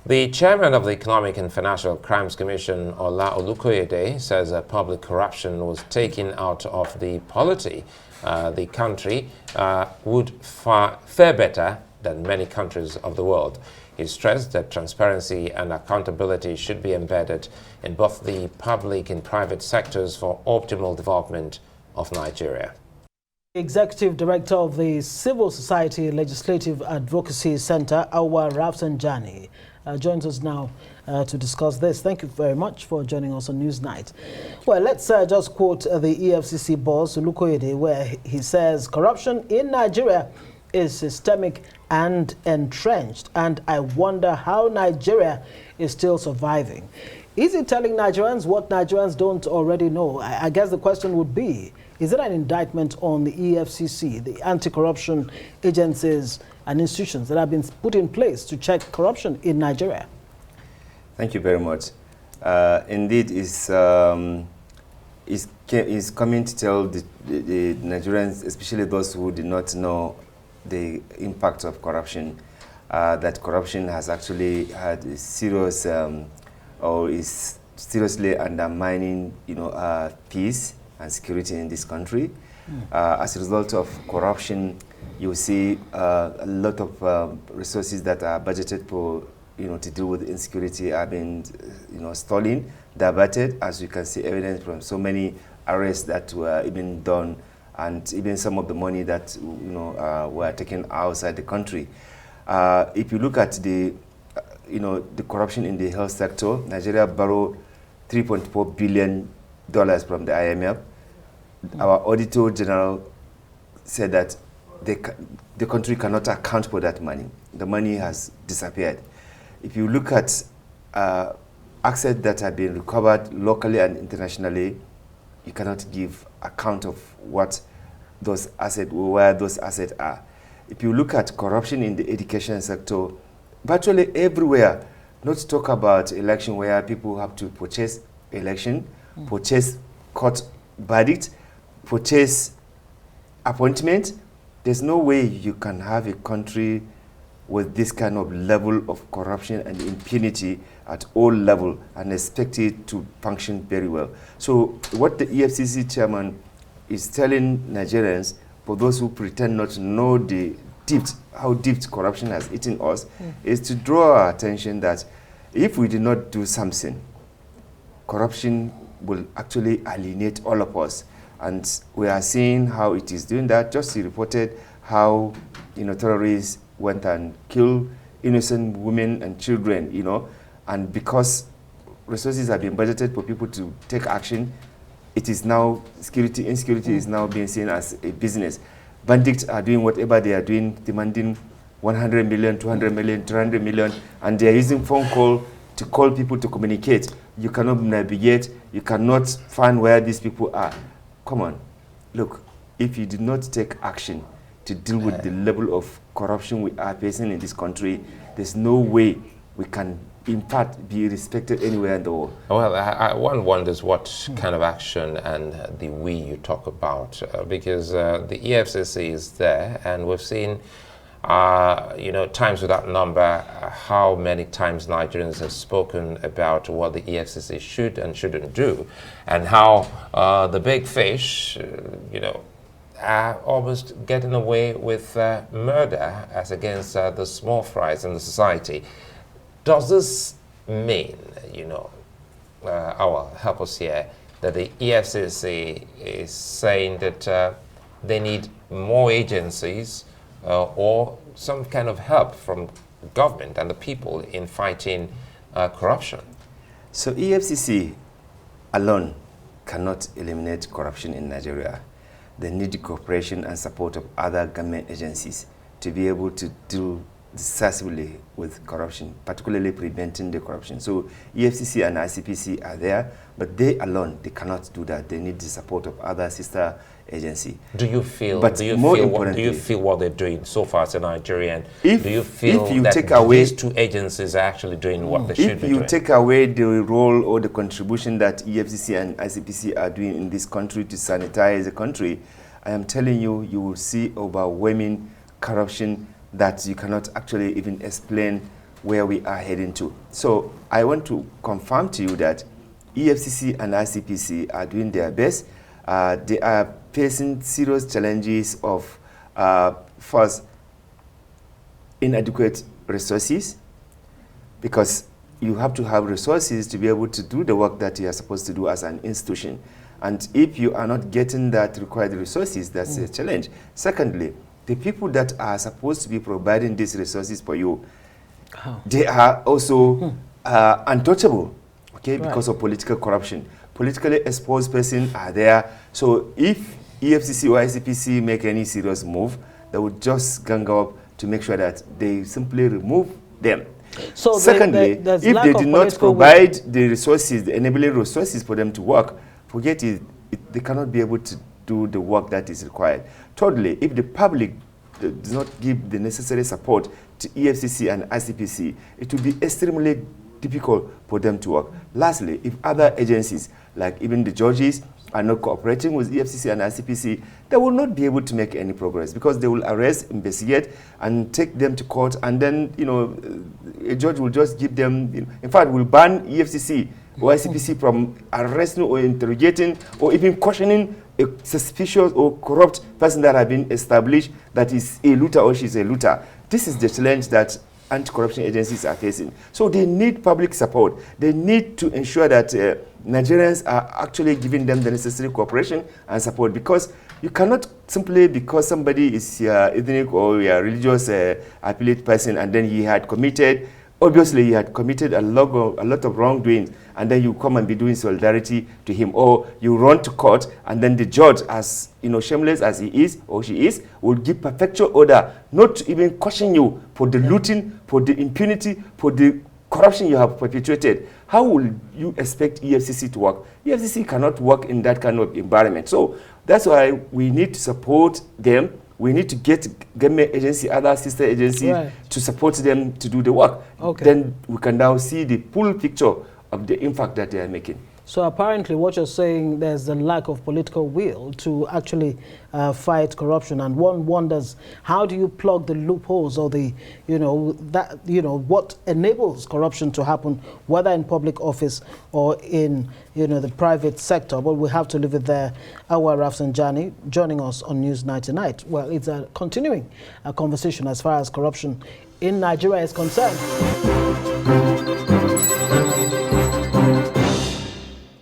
The chairman of the Economic and Financial Crimes Commission, Auwal, says public corruption was taken out of the polity. The country would fare better than many countries of the world. He stressed that transparency and accountability should be embedded in both the public and private sectors for optimal development of Nigeria. Executive Director of the Civil Society Legislative Advocacy Center, Auwal Rafsanjani, joins us now to discuss this. Thank you very much for joining us on Newsnight. Well, let's just quote the EFCC boss, Olukoyede, where he says corruption in Nigeria is systemic and entrenched, and I wonder how Nigeria is still surviving. Is he telling Nigerians what Nigerians don't already know? I guess the question would be, is it an indictment on the EFCC, the anti-corruption agencies and institutions that have been put in place to check corruption in Nigeria? Thank you very much. Indeed, is coming to tell the Nigerians, especially those who did not know the impact of corruption, that corruption has actually had a serious or is seriously undermining, peace and security in this country. As a result of corruption, you see a lot of resources that are budgeted for, to deal with insecurity are being, stolen, diverted, as you can see evidence from so many arrests that were even done, and even some of the money that, were taken outside the country. If you look at the, the corruption in the health sector, Nigeria borrowed $3.4 billion from the IMF. Our Auditor General said that the country cannot account for that money. The money has disappeared. If you look at assets that have been recovered locally and internationally, you cannot give account of what those assets, where those assets are. If you look at corruption in the education sector, virtually everywhere, not to talk about election where people have to purchase election, purchase court verdict, purchase appointment. There's no way you can have a country with this kind of level of corruption and impunity at all levels and expect it to function very well. So what the EFCC chairman is telling Nigerians, for those who pretend not to know how deep corruption has eaten us, is to draw our attention that if we do not do something, corruption will actually alienate all of us. And we are seeing how it is doing that. Just he reported how, terrorists went and killed innocent women and children, and because resources have been budgeted for people to take action, it is now, insecurity is now being seen as a business. Bandits are doing whatever they are doing, demanding 100 million, 200 million, 300 million, and they are using phone call to call people to communicate. You cannot navigate, you cannot find where these people are. Come on, look, if you did not take action to deal with the level of corruption we are facing in this country, there's no way we can, in fact, be respected anywhere in the world. Well, one wonders what kind of action and the we you talk about, because the EFCC is there, and we've seen, times without number, how many times Nigerians have spoken about what the EFCC should and shouldn't do, and how the big fish, are almost getting away with murder as against the small fries in the society. Does this mean, Auwal, help us here, that the EFCC is saying that they need more agencies or some kind of help from government and the people in fighting corruption? So EFCC alone cannot eliminate corruption in Nigeria. They need the cooperation and support of other government agencies to be able to deal decisively with corruption, particularly preventing the corruption. So EFCC and ICPC are there, but they alone, they cannot do that. They need the support of other sister agency. Do you feel? But do you feel what they're doing so far as a Nigerian? Do you feel that these two agencies are actually doing what they should be doing? If you take away the role or the contribution that EFCC and ICPC are doing in this country to sanitize the country, I am telling you, you will see overwhelming corruption that you cannot actually even explain where we are heading to. So I want to confirm to you that EFCC and ICPC are doing their best. They are facing serious challenges of, first, inadequate resources, because you have to have resources to be able to do the work that you are supposed to do as an institution. And if you are not getting that required resources, that's a challenge. Secondly, the people that are supposed to be providing these resources for you, they are also untouchable, okay, because of political corruption. Politically exposed persons are there. So if EFCC or ICPC make any serious move, they would just gang up to make sure that they simply remove them. So secondly, if they do not provide the resources, the enabling resources for them to work, forget it, they cannot be able to do the work that is required. Thirdly, if the public does not give the necessary support to EFCC and ICPC, it will be extremely difficult for them to work. Lastly, if other agencies, like even the judges, are not cooperating with EFCC and ICPC, they will not be able to make any progress, because they will arrest, investigate, and take them to court, and then, you know, a judge will just give them, you know, in fact, will ban EFCC or ICPC from arresting or interrogating or even questioning a suspicious or corrupt person that has been established that is a looter or she's a looter. This is the challenge that anti-corruption agencies are facing. So they need public support. They need to ensure that Nigerians are actually giving them the necessary cooperation and support, because you cannot simply, because somebody is ethnic or a religious affiliate person, and then he had committed, obviously he had committed a lot of wrongdoings, and then you come and be doing solidarity to him, or you run to court, and then the judge, as you know, shameless as he is or she is, will give perpetual order not to even question you for the looting, for the impunity, for the corruption you have perpetuated. How will you expect EFCC to work? EFCC cannot work in that kind of environment. So that's why we need to support them. We need to get government agency, other sister agencies to support them to do the work. Then we can now see the full picture of the impact that they are making. So apparently what you're saying, there's a lack of political will to actually fight corruption, and one wonders, how do you plug the loopholes or the, what enables corruption to happen, whether in public office or in, the private sector? But we have to leave it there. Auwal Rafsanjani joining us on News Night tonight. Well, it's a continuing conversation as far as corruption in Nigeria is concerned.